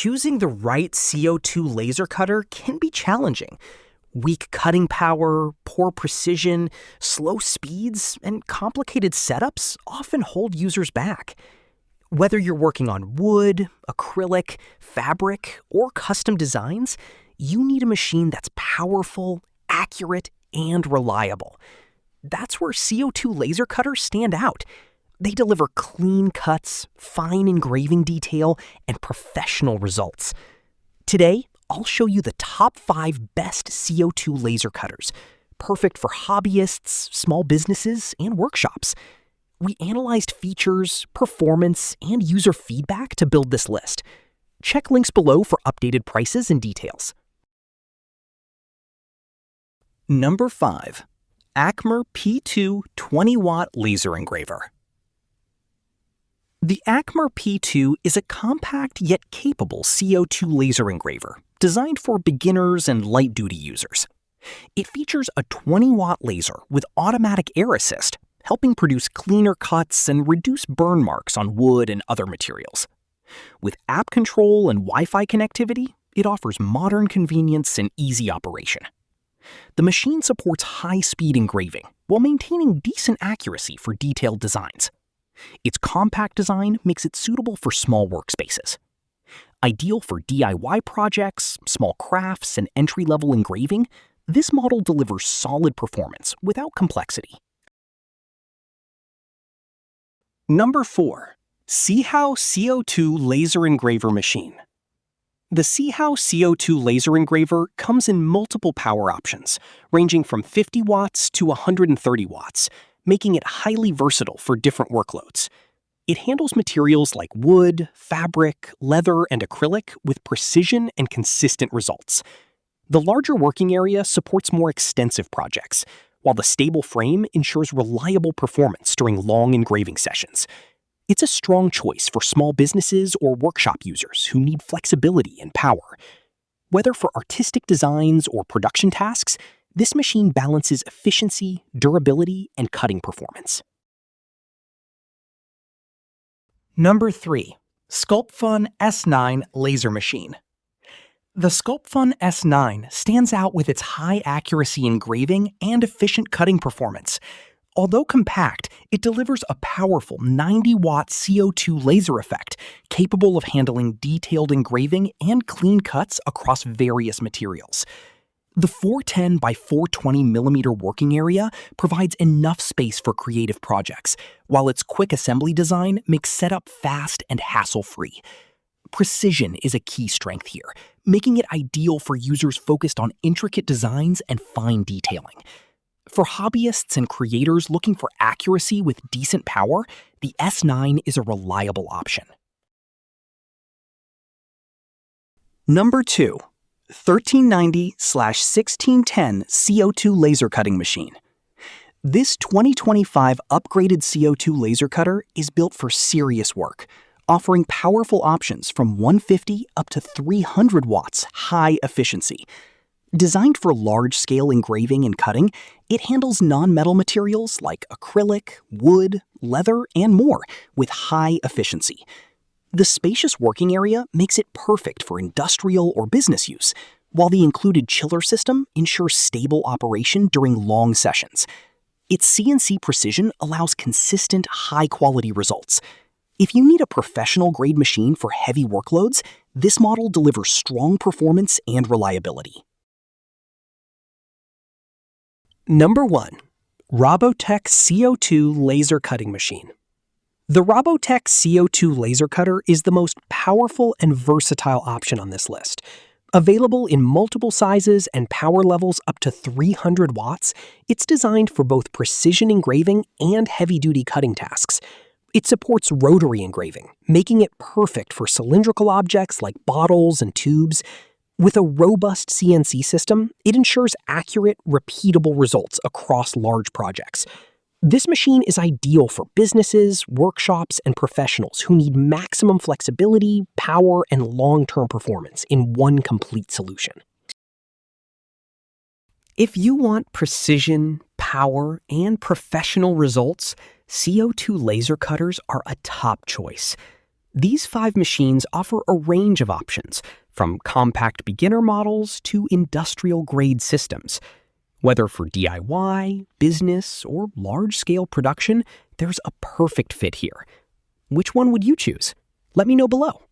Choosing the right CO2 laser cutter can be challenging. Weak cutting power, poor precision, slow speeds, and complicated setups often hold users back. Whether you're working on wood, acrylic, fabric, or custom designs, you need a machine that's powerful, accurate, and reliable. That's where CO2 laser cutters stand out. They deliver clean cuts, fine engraving detail, and professional results. Today, I'll show you the top 5 best CO2 laser cutters, perfect for hobbyists, small businesses, and workshops. We analyzed features, performance, and user feedback to build this list. Check links below for updated prices and details. Number 5. ACMER P2 20-watt Laser Engraver. The ACMER P2 is a compact yet capable CO2 laser engraver designed for beginners and light-duty users. It features a 20-watt laser with automatic air assist, helping produce cleaner cuts and reduce burn marks on wood and other materials. With app control and Wi-Fi connectivity, it offers modern convenience and easy operation. The machine supports high-speed engraving while maintaining decent accuracy for detailed designs. Its compact design makes it suitable for small workspaces. Ideal for DIY projects, small crafts, and entry-level engraving, this model delivers solid performance without complexity. Number 4. SIHAO CO2 Laser Engraver Machine. The SIHAO CO2 Laser Engraver comes in multiple power options, ranging from 50 watts to 130 watts, making it highly versatile for different workloads. It handles materials like wood, fabric, leather, and acrylic with precision and consistent results. The larger working area supports more extensive projects, while the stable frame ensures reliable performance during long engraving sessions. It's a strong choice for small businesses or workshop users who need flexibility and power. Whether for artistic designs or production tasks, this machine balances efficiency, durability, and cutting performance. Number 3. SCULPFUN S9 Laser Machine. The SCULPFUN S9 stands out with its high accuracy engraving and efficient cutting performance. Although compact, it delivers a powerful 90-watt CO2 laser effect, capable of handling detailed engraving and clean cuts across various materials. The 410 by 420 millimeter working area provides enough space for creative projects, while its quick assembly design makes setup fast and hassle-free. Precision is a key strength here, making it ideal for users focused on intricate designs and fine detailing. For hobbyists and creators looking for accuracy with decent power, the S9 is a reliable option. Number 2. 1390/1610 CO2 Laser Cutting Machine. This 2025 upgraded CO2 laser cutter is built for serious work, offering powerful options from 150 up to 300 watts high efficiency. Designed for large-scale engraving and cutting, it handles non-metal materials like acrylic, wood, leather, and more with high efficiency. The spacious working area makes it perfect for industrial or business use, while the included chiller system ensures stable operation during long sessions. Its CNC precision allows consistent, high-quality results. If you need a professional-grade machine for heavy workloads, this model delivers strong performance and reliability. Number 1. Rabotec CO2 Laser Cutting Machine. The Rabotec CO2 laser cutter is the most powerful and versatile option on this list. Available in multiple sizes and power levels up to 300 watts, it's designed for both precision engraving and heavy-duty cutting tasks. It supports rotary engraving, making it perfect for cylindrical objects like bottles and tubes. With a robust CNC system, it ensures accurate, repeatable results across large projects. This machine is ideal for businesses, workshops, and professionals who need maximum flexibility, power, and long-term performance in one complete solution. If you want precision, power, and professional results, CO2 laser cutters are a top choice. These 5 machines offer a range of options, from compact beginner models to industrial-grade systems. Whether for DIY, business, or large-scale production, there's a perfect fit here. Which one would you choose? Let me know below.